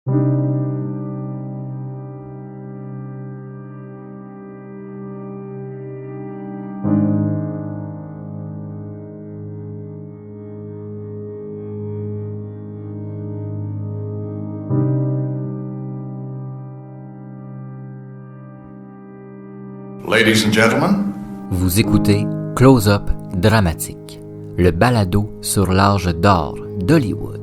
Ladies and gentlemen, vous écoutez Close-Up Dramatique, le balado sur l'âge d'or d'Hollywood.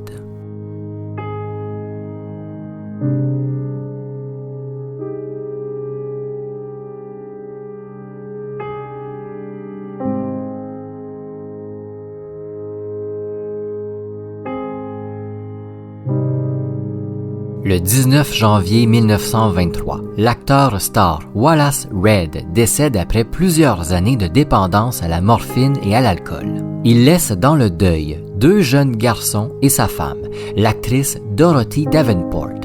Le 19 janvier 1923, l'acteur star Wallace Reid décède après plusieurs années de dépendance à la morphine et à l'alcool. Il laisse dans le deuil 2 jeunes garçons et sa femme, l'actrice Dorothy Davenport.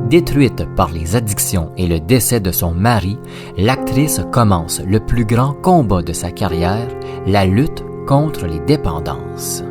Détruite par les addictions et le décès de son mari, l'actrice commence le plus grand combat de sa carrière, la lutte contre les dépendances.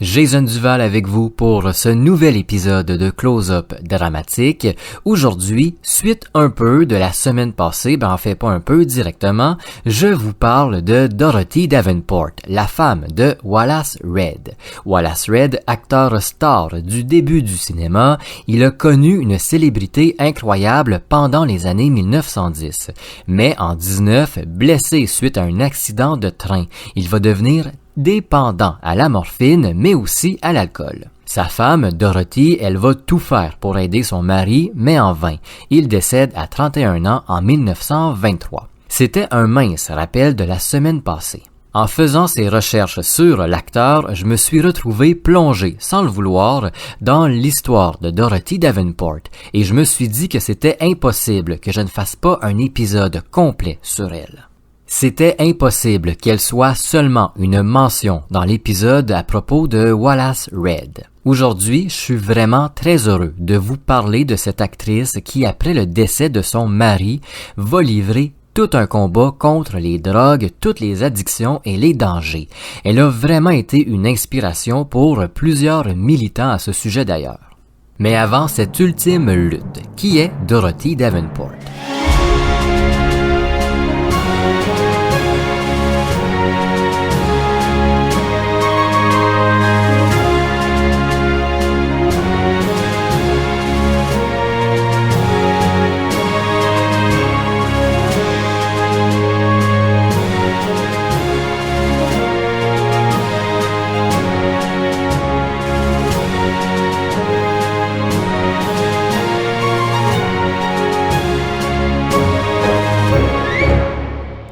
Jason Duval avec vous pour ce nouvel épisode de Close-Up Dramatique. Aujourd'hui, suite un peu de la semaine passée, en fait pas un peu directement, je vous parle de Dorothy Davenport, la femme de Wallace Reid. Wallace Reid, acteur star du début du cinéma, il a connu une célébrité incroyable pendant les années 1910. Mais en 19, blessé suite à un accident de train, il va devenir dépendant à la morphine, mais aussi à l'alcool. Sa femme, Dorothy, elle va tout faire pour aider son mari, mais en vain. Il décède à 31 ans en 1923. C'était un mince rappel de la semaine passée. En faisant ces recherches sur l'acteur, je me suis retrouvé plongé, sans le vouloir, dans l'histoire de Dorothy Davenport, et je me suis dit que c'était impossible que je ne fasse pas un épisode complet sur elle. C'était impossible qu'elle soit seulement une mention dans l'épisode à propos de Wallace Reid. Aujourd'hui, je suis vraiment très heureux de vous parler de cette actrice qui, après le décès de son mari, va livrer tout un combat contre les drogues, toutes les addictions et les dangers. Elle a vraiment été une inspiration pour plusieurs militants à ce sujet d'ailleurs. Mais avant cette ultime lutte, qui est Dorothy Davenport?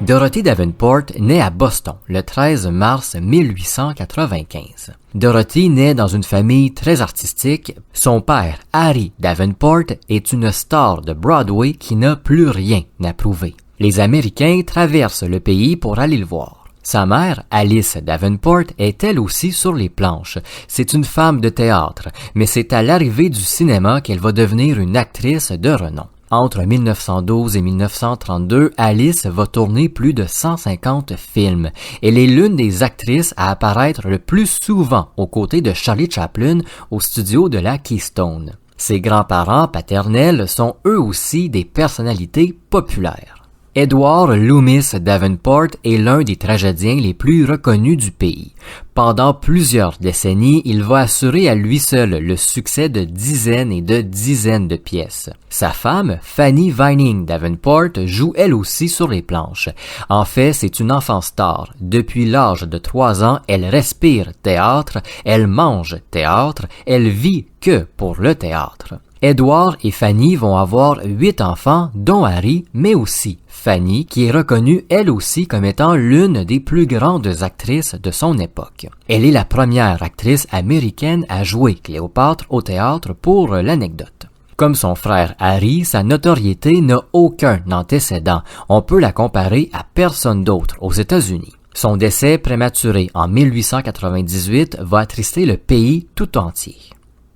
Dorothy Davenport naît à Boston le 13 mars 1895. Dorothy naît dans une famille très artistique. Son père, Harry Davenport, est une star de Broadway qui n'a plus rien à prouver. Les Américains traversent le pays pour aller le voir. Sa mère, Alice Davenport, est elle aussi sur les planches. C'est une femme de théâtre, mais c'est à l'arrivée du cinéma qu'elle va devenir une actrice de renom. Entre 1912 et 1932, Alice va tourner plus de 150 films. Elle est l'une des actrices à apparaître le plus souvent aux côtés de Charlie Chaplin au studio de la Keystone. Ses grands-parents paternels sont eux aussi des personnalités populaires. Edward Loomis Davenport est l'un des tragédiens les plus reconnus du pays. Pendant plusieurs décennies, il va assurer à lui seul le succès de dizaines et de dizaines de pièces. Sa femme, Fanny Vining Davenport, joue elle aussi sur les planches. En fait, c'est une enfant star. Depuis l'âge de 3 ans, elle respire théâtre, elle mange théâtre, elle vit que pour le théâtre. Edward et Fanny vont avoir 8 enfants, dont Harry, mais aussi Fanny, qui est reconnue elle aussi comme étant l'une des plus grandes actrices de son époque. Elle est la première actrice américaine à jouer Cléopâtre au théâtre pour l'anecdote. Comme son frère Harry, sa notoriété n'a aucun antécédent. On peut la comparer à personne d'autre aux États-Unis. Son décès prématuré en 1898 va attrister le pays tout entier.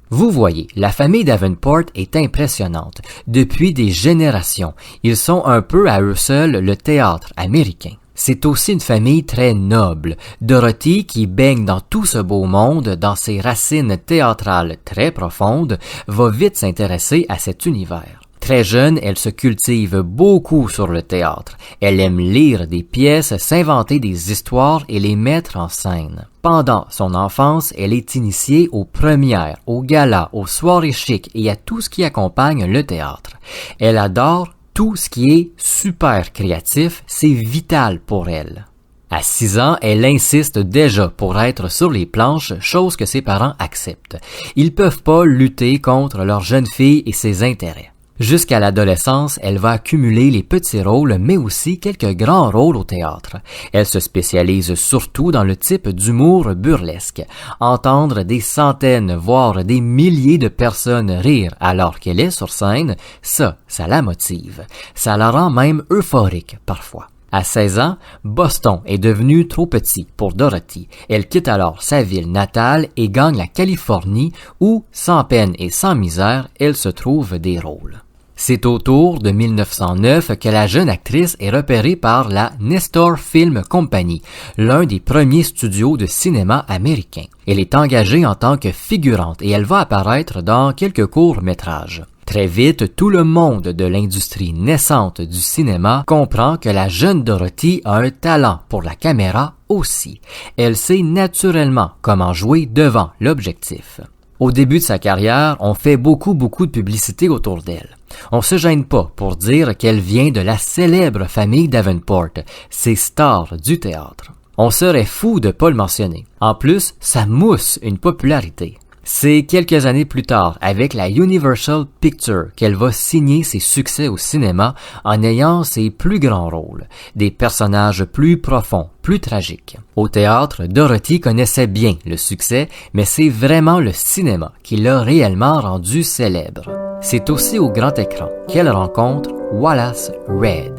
Vous voyez, la famille Davenport est impressionnante. Depuis des générations, ils sont un peu à eux seuls le théâtre américain. C'est aussi une famille très noble. Dorothy, qui baigne dans tout ce beau monde, dans ses racines théâtrales très profondes, va vite s'intéresser à cet univers. Très jeune, elle se cultive beaucoup sur le théâtre. Elle aime lire des pièces, s'inventer des histoires et les mettre en scène. Pendant son enfance, elle est initiée aux premières, aux galas, aux soirées chics et à tout ce qui accompagne le théâtre. Elle adore tout ce qui est super créatif, c'est vital pour elle. À 6 ans, elle insiste déjà pour être sur les planches, chose que ses parents acceptent. Ils peuvent pas lutter contre leur jeune fille et ses intérêts. Jusqu'à l'adolescence, elle va accumuler les petits rôles, mais aussi quelques grands rôles au théâtre. Elle se spécialise surtout dans le type d'humour burlesque. Entendre des centaines, voire des milliers de personnes rire alors qu'elle est sur scène, ça la motive. Ça la rend même euphorique parfois. À 16 ans, Boston est devenu trop petit pour Dorothy. Elle quitte alors sa ville natale et gagne la Californie où, sans peine et sans misère, elle se trouve des rôles. C'est autour de 1909 que la jeune actrice est repérée par la Nestor Film Company, l'un des premiers studios de cinéma américains. Elle est engagée en tant que figurante et elle va apparaître dans quelques courts-métrages. Très vite, tout le monde de l'industrie naissante du cinéma comprend que la jeune Dorothy a un talent pour la caméra aussi. Elle sait naturellement comment jouer devant l'objectif. Au début de sa carrière, on fait beaucoup de publicité autour d'elle. On se gêne pas pour dire qu'elle vient de la célèbre famille Davenport, ces stars du théâtre. On serait fou de pas le mentionner. En plus, ça mousse une popularité. C'est quelques années plus tard, avec la Universal Pictures, qu'elle va signer ses succès au cinéma en ayant ses plus grands rôles, des personnages plus profonds, plus tragiques. Au théâtre, Dorothy connaissait bien le succès, mais c'est vraiment le cinéma qui l'a réellement rendue célèbre. C'est aussi au grand écran qu'elle rencontre Wallace Reid.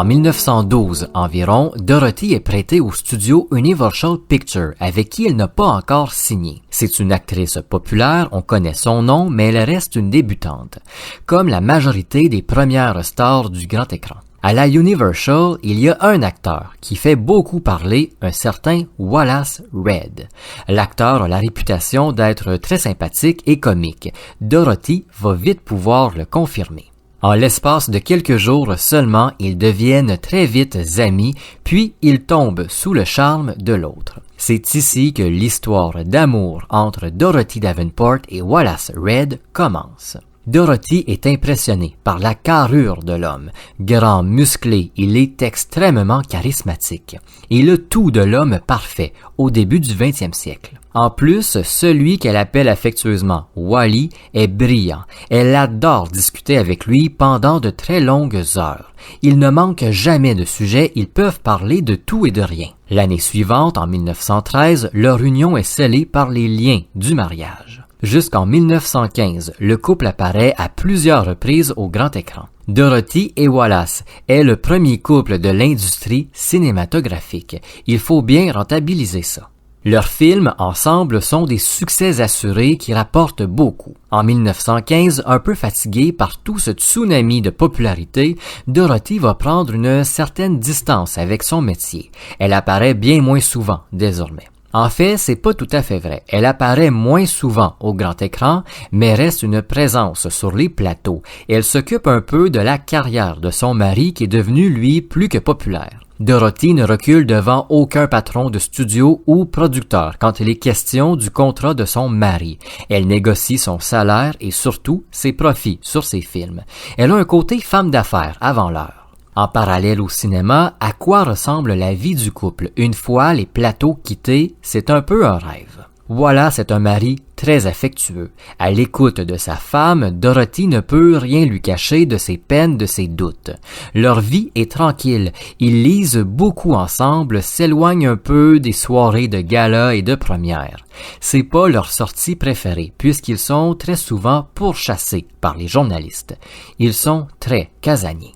En 1912 environ, Dorothy est prêtée au studio Universal Pictures, avec qui elle n'a pas encore signé. C'est une actrice populaire, on connaît son nom, mais elle reste une débutante, comme la majorité des premières stars du grand écran. À la Universal, il y a un acteur qui fait beaucoup parler, un certain Wallace Reid. L'acteur a la réputation d'être très sympathique et comique. Dorothy va vite pouvoir le confirmer. En l'espace de quelques jours seulement, ils deviennent très vite amis, puis ils tombent sous le charme de l'autre. C'est ici que l'histoire d'amour entre Dorothy Davenport et Wallace Reid commence. Dorothy est impressionnée par la carrure de l'homme. Grand, musclé, il est extrêmement charismatique. Il a tout de l'homme parfait au début du 20e siècle. En plus, celui qu'elle appelle affectueusement Wally est brillant. Elle adore discuter avec lui pendant de très longues heures. Il ne manque jamais de sujet, ils peuvent parler de tout et de rien. L'année suivante, en 1913, leur union est scellée par les liens du mariage. Jusqu'en 1915, le couple apparaît à plusieurs reprises au grand écran. Dorothy et Wallace est le premier couple de l'industrie cinématographique. Il faut bien rentabiliser ça. Leurs films, ensemble, sont des succès assurés qui rapportent beaucoup. En 1915, un peu fatiguée par tout ce tsunami de popularité, Dorothy va prendre une certaine distance avec son métier. Elle apparaît bien moins souvent, désormais. En fait, c'est pas tout à fait vrai. Elle apparaît moins souvent au grand écran, mais reste une présence sur les plateaux. Elle s'occupe un peu de la carrière de son mari qui est devenu, lui, plus que populaire. Dorothy ne recule devant aucun patron de studio ou producteur quand il est question du contrat de son mari. Elle négocie son salaire et surtout ses profits sur ses films. Elle a un côté femme d'affaires avant l'heure. En parallèle au cinéma, à quoi ressemble la vie du couple une fois les plateaux quittés? C'est un peu un rêve. Wallace est un mari très affectueux. À l'écoute de sa femme, Dorothy ne peut rien lui cacher de ses peines, de ses doutes. Leur vie est tranquille. Ils lisent beaucoup ensemble, s'éloignent un peu des soirées de gala et de premières. C'est pas leur sortie préférée, puisqu'ils sont très souvent pourchassés par les journalistes. Ils sont très casaniers.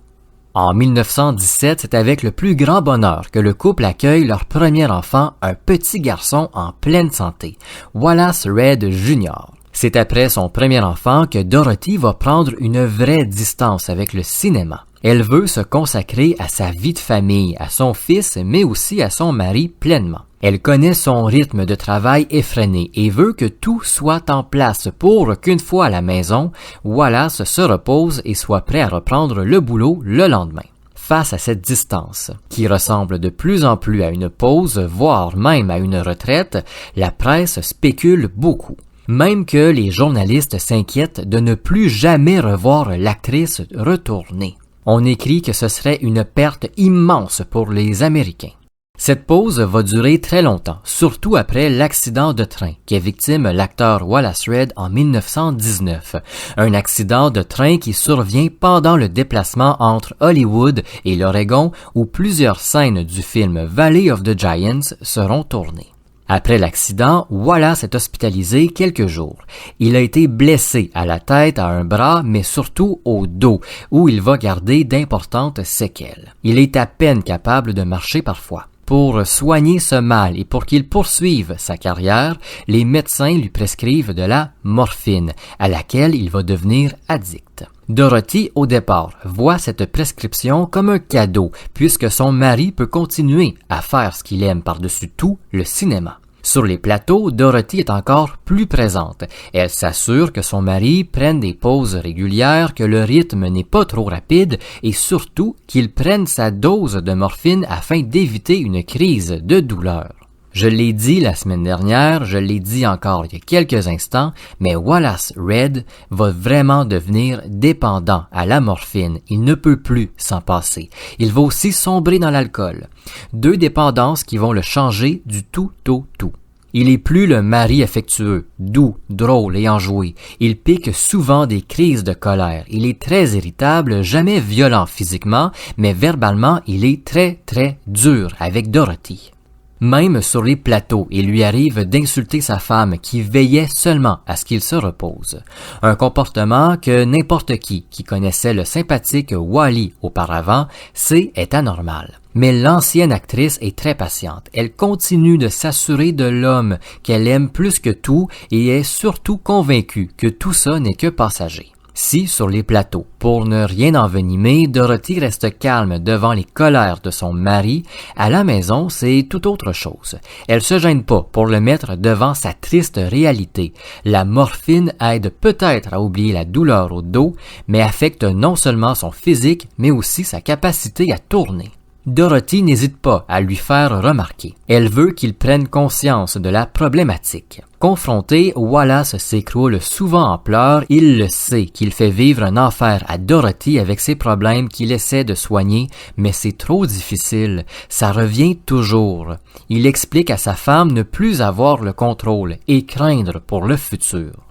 En 1917, c'est avec le plus grand bonheur que le couple accueille leur premier enfant, un petit garçon en pleine santé, Wallace Reid Jr. C'est après son premier enfant que Dorothy va prendre une vraie distance avec le cinéma. Elle veut se consacrer à sa vie de famille, à son fils, mais aussi à son mari pleinement. Elle connaît son rythme de travail effréné et veut que tout soit en place pour qu'une fois à la maison, Wallace se repose et soit prêt à reprendre le boulot le lendemain. Face à cette distance, qui ressemble de plus en plus à une pause, voire même à une retraite, la presse spécule beaucoup. Même que les journalistes s'inquiètent de ne plus jamais revoir l'actrice retourner. On écrit que ce serait une perte immense pour les Américains. Cette pause va durer très longtemps, surtout après l'accident de train qui est victime l'acteur Wallace Reid en 1919. Un accident de train qui survient pendant le déplacement entre Hollywood et l'Oregon où plusieurs scènes du film Valley of the Giants seront tournées. Après l'accident, Wallace est hospitalisé quelques jours. Il a été blessé à la tête, à un bras, mais surtout au dos, où il va garder d'importantes séquelles. Il est à peine capable de marcher parfois. Pour soigner ce mal et pour qu'il poursuive sa carrière, les médecins lui prescrivent de la morphine, à laquelle il va devenir addict. Dorothy, au départ, voit cette prescription comme un cadeau, puisque son mari peut continuer à faire ce qu'il aime par-dessus tout, le cinéma. Sur les plateaux, Dorothy est encore plus présente. Elle s'assure que son mari prenne des pauses régulières, que le rythme n'est pas trop rapide et surtout qu'il prenne sa dose de morphine afin d'éviter une crise de douleur. Je l'ai dit la semaine dernière, je l'ai dit encore il y a quelques instants, mais Wallace Reid va vraiment devenir dépendant à la morphine. Il ne peut plus s'en passer. Il va aussi sombrer dans l'alcool. Deux dépendances qui vont le changer du tout au tout. Il est plus le mari affectueux, doux, drôle et enjoué. Il pique souvent des crises de colère. Il est très irritable, jamais violent physiquement, mais verbalement, il est très, très dur avec Dorothy. Même sur les plateaux, il lui arrive d'insulter sa femme qui veillait seulement à ce qu'il se repose. Un comportement que n'importe qui connaissait le sympathique Wally auparavant sait est anormal. Mais l'ancienne actrice est très patiente. Elle continue de s'assurer de l'homme qu'elle aime plus que tout et est surtout convaincue que tout ça n'est que passager. Si, sur les plateaux, pour ne rien envenimer, Dorothy reste calme devant les colères de son mari, à la maison, c'est tout autre chose. Elle se gêne pas pour le mettre devant sa triste réalité. La morphine aide peut-être à oublier la douleur au dos, mais affecte non seulement son physique, mais aussi sa capacité à tourner. Dorothy n'hésite pas à lui faire remarquer. Elle veut qu'il prenne conscience de la problématique. Confronté, Wallace s'écroule souvent en pleurs. Il le sait qu'il fait vivre un enfer à Dorothy avec ses problèmes qu'il essaie de soigner, mais c'est trop difficile. Ça revient toujours. Il explique à sa femme ne plus avoir le contrôle et craindre pour le futur.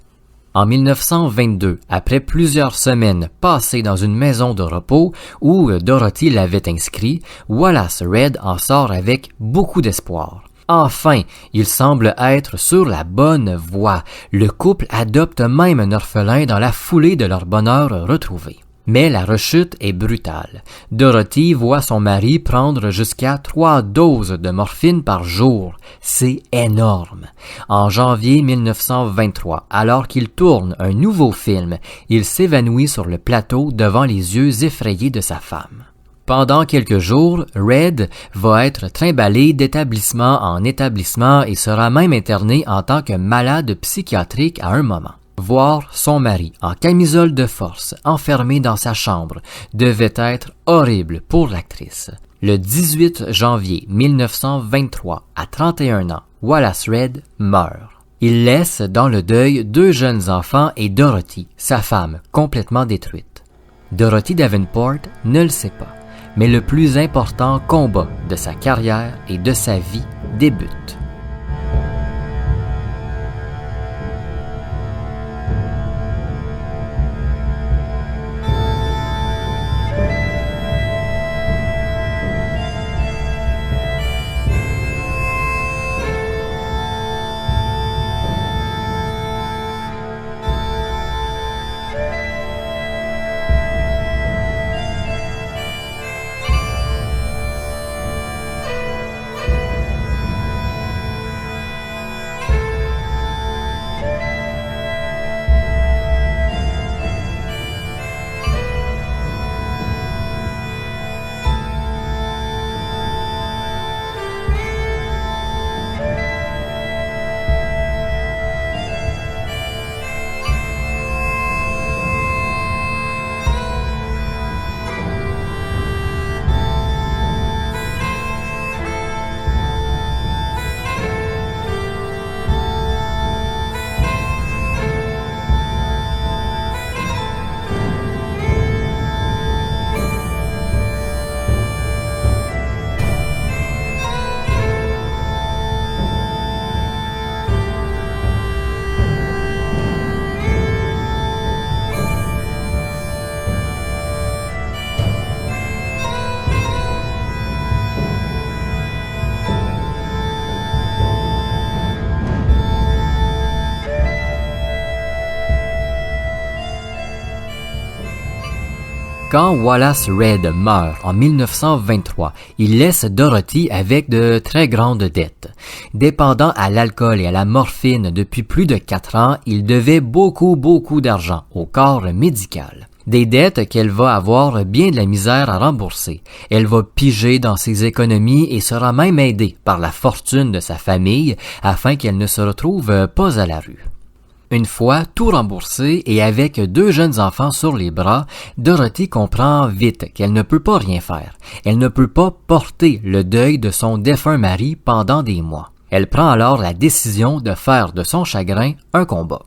En 1922, après plusieurs semaines passées dans une maison de repos où Dorothy l'avait inscrit, Wallace Reid en sort avec beaucoup d'espoir. Enfin, il semble être sur la bonne voie. Le couple adopte même un orphelin dans la foulée de leur bonheur retrouvé. Mais la rechute est brutale. Dorothy voit son mari prendre jusqu'à 3 doses de morphine par jour. C'est énorme. En janvier 1923, alors qu'il tourne un nouveau film, il s'évanouit sur le plateau devant les yeux effrayés de sa femme. Pendant quelques jours, Red va être trimballée d'établissement en établissement et sera même internée en tant que malade psychiatrique à un moment. Voir son mari en camisole de force, enfermé dans sa chambre, devait être horrible pour l'actrice. Le 18 janvier 1923, à 31 ans, Wallace Red meurt. Il laisse dans le deuil 2 jeunes enfants et Dorothy, sa femme, complètement détruite. Dorothy Davenport ne le sait pas, mais le plus important combat de sa carrière et de sa vie débute. Quand Wallace Red meurt en 1923, il laisse Dorothy avec de très grandes dettes. Dépendant à l'alcool et à la morphine depuis plus de 4 ans, il devait beaucoup d'argent au corps médical. Des dettes qu'elle va avoir bien de la misère à rembourser. Elle va piger dans ses économies et sera même aidée par la fortune de sa famille afin qu'elle ne se retrouve pas à la rue. Une fois tout remboursé et avec 2 jeunes enfants sur les bras, Dorothy comprend vite qu'elle ne peut pas rien faire. Elle ne peut pas porter le deuil de son défunt mari pendant des mois. Elle prend alors la décision de faire de son chagrin un combat.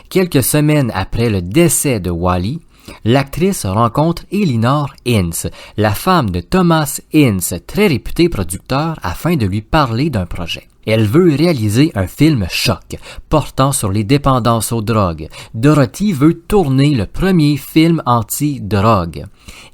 Quelques semaines après le décès de Wally, l'actrice rencontre Elinor Ince, la femme de Thomas Ince, très réputé producteur, afin de lui parler d'un projet. Elle veut réaliser un film choc, portant sur les dépendances aux drogues. Dorothy veut tourner le premier film anti-drogue.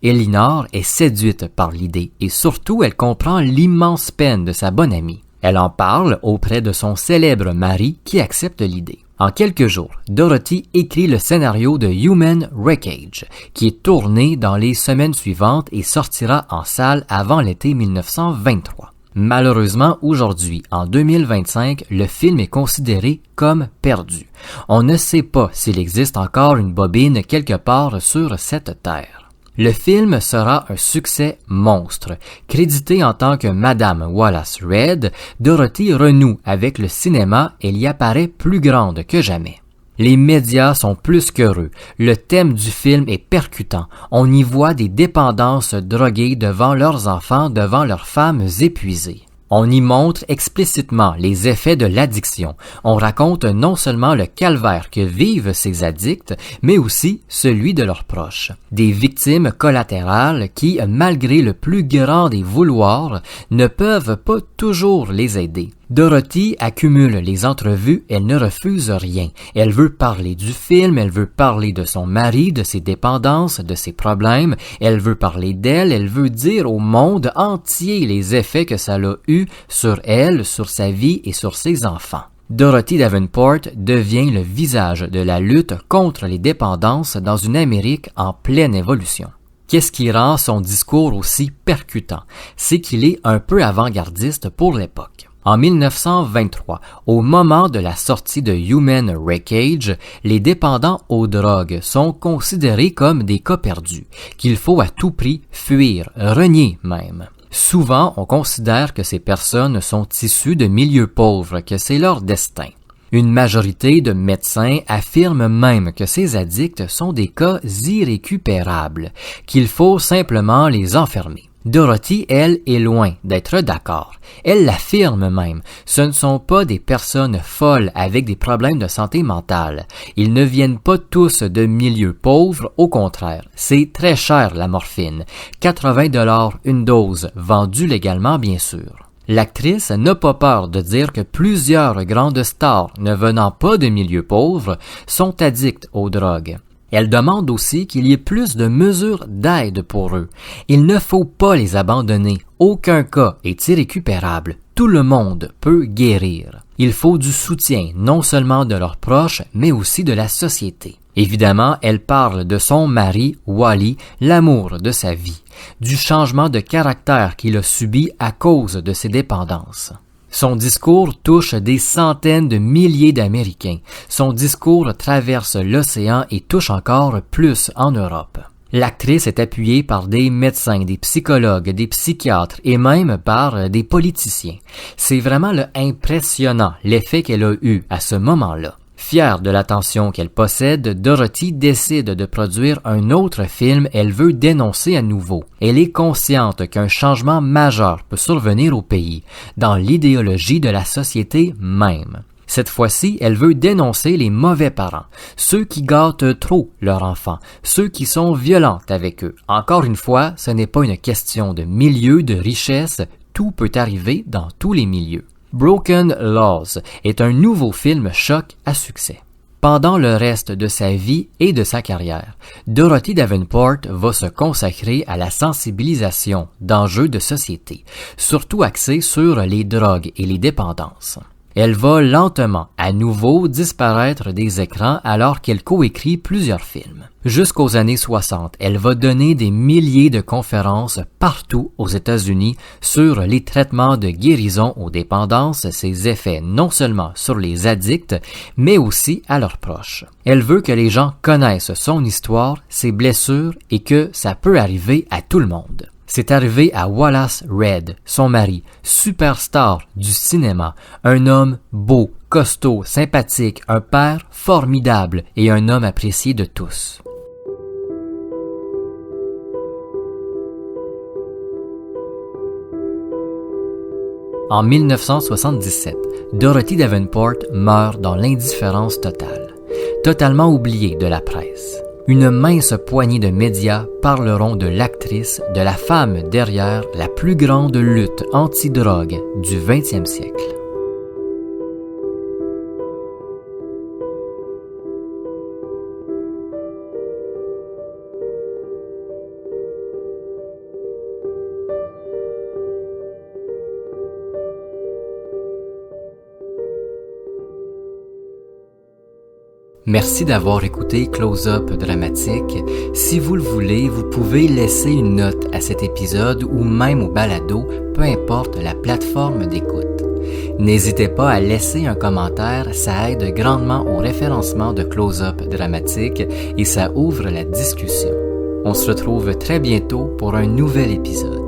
Elinor est séduite par l'idée et surtout elle comprend l'immense peine de sa bonne amie. Elle en parle auprès de son célèbre mari qui accepte l'idée. En quelques jours, Dorothy écrit le scénario de Human Wreckage, qui est tourné dans les semaines suivantes et sortira en salle avant l'été 1923. Malheureusement, aujourd'hui, en 2025, le film est considéré comme perdu. On ne sait pas s'il existe encore une bobine quelque part sur cette terre. Le film sera un succès monstre. Créditée en tant que Madame Wallace Red, Dorothy renoue avec le cinéma et y apparaît plus grande que jamais. Les médias sont plus qu'heureux. Le thème du film est percutant. On y voit des dépendances droguées devant leurs enfants, devant leurs femmes épuisées. On y montre explicitement les effets de l'addiction. On raconte non seulement le calvaire que vivent ces addicts, mais aussi celui de leurs proches. Des victimes collatérales qui, malgré le plus grand des vouloirs, ne peuvent pas toujours les aider. Dorothy accumule les entrevues, elle ne refuse rien. Elle veut parler du film, elle veut parler de son mari, de ses dépendances, de ses problèmes, elle veut parler d'elle, elle veut dire au monde entier les effets que ça a eu sur elle, sur sa vie et sur ses enfants. Dorothy Davenport devient le visage de la lutte contre les dépendances dans une Amérique en pleine évolution. Qu'est-ce qui rend son discours aussi percutant? C'est qu'il est un peu avant-gardiste pour l'époque. En 1923, au moment de la sortie de Human Wreckage, les dépendants aux drogues sont considérés comme des cas perdus, qu'il faut à tout prix fuir, renier même. Souvent, on considère que ces personnes sont issues de milieux pauvres, que c'est leur destin. Une majorité de médecins affirment même que ces addicts sont des cas irrécupérables, qu'il faut simplement les enfermer. Dorothy, elle, est loin d'être d'accord. Elle l'affirme même. Ce ne sont pas des personnes folles avec des problèmes de santé mentale. Ils ne viennent pas tous de milieux pauvres, au contraire. C'est très cher la morphine. 80 $ une dose, vendue légalement bien sûr. L'actrice n'a pas peur de dire que plusieurs grandes stars ne venant pas de milieux pauvres sont addicts aux drogues. Elle demande aussi qu'il y ait plus de mesures d'aide pour eux. Il ne faut pas les abandonner. Aucun cas est irrécupérable. Tout le monde peut guérir. Il faut du soutien, non seulement de leurs proches, mais aussi de la société. Évidemment, elle parle de son mari, Wally, l'amour de sa vie, du changement de caractère qu'il a subi à cause de ses dépendances. Son discours touche des centaines de milliers d'Américains. Son discours traverse l'océan et touche encore plus en Europe. L'actrice est appuyée par des médecins, des psychologues, des psychiatres et même par des politiciens. C'est vraiment impressionnant l'effet qu'elle a eu à ce moment-là. Fière de l'attention qu'elle possède, Dorothy décide de produire un autre film. Elle veut dénoncer à nouveau. Elle est consciente qu'un changement majeur peut survenir au pays, dans l'idéologie de la société même. Cette fois-ci, elle veut dénoncer les mauvais parents, ceux qui gâtent trop leurs enfants, ceux qui sont violents avec eux. Encore une fois, ce n'est pas une question de milieu, de richesse, tout peut arriver dans tous les milieux. Broken Laws est un nouveau film choc à succès. Pendant le reste de sa vie et de sa carrière, Dorothy Davenport va se consacrer à la sensibilisation d'enjeux de société, surtout axés sur les drogues et les dépendances. Elle va lentement, à nouveau, disparaître des écrans alors qu'elle coécrit plusieurs films. Jusqu'aux années 60, elle va donner des milliers de conférences partout aux États-Unis sur les traitements de guérison aux dépendances, ses effets non seulement sur les addicts, mais aussi à leurs proches. Elle veut que les gens connaissent son histoire, ses blessures et que ça peut arriver à tout le monde. C'est arrivé à Wallace Reid, son mari, superstar du cinéma, un homme beau, costaud, sympathique, un père formidable et un homme apprécié de tous. En 1977, Dorothy Davenport meurt dans l'indifférence totale, totalement oubliée de la presse. Une mince poignée de médias parleront de l'actrice, de la femme derrière la plus grande lutte anti-drogue du 20e siècle. Merci d'avoir écouté Close-Up Dramatique. Si vous le voulez, vous pouvez laisser une note à cet épisode ou même au balado, peu importe la plateforme d'écoute. N'hésitez pas à laisser un commentaire, ça aide grandement au référencement de Close-Up Dramatique et ça ouvre la discussion. On se retrouve très bientôt pour un nouvel épisode.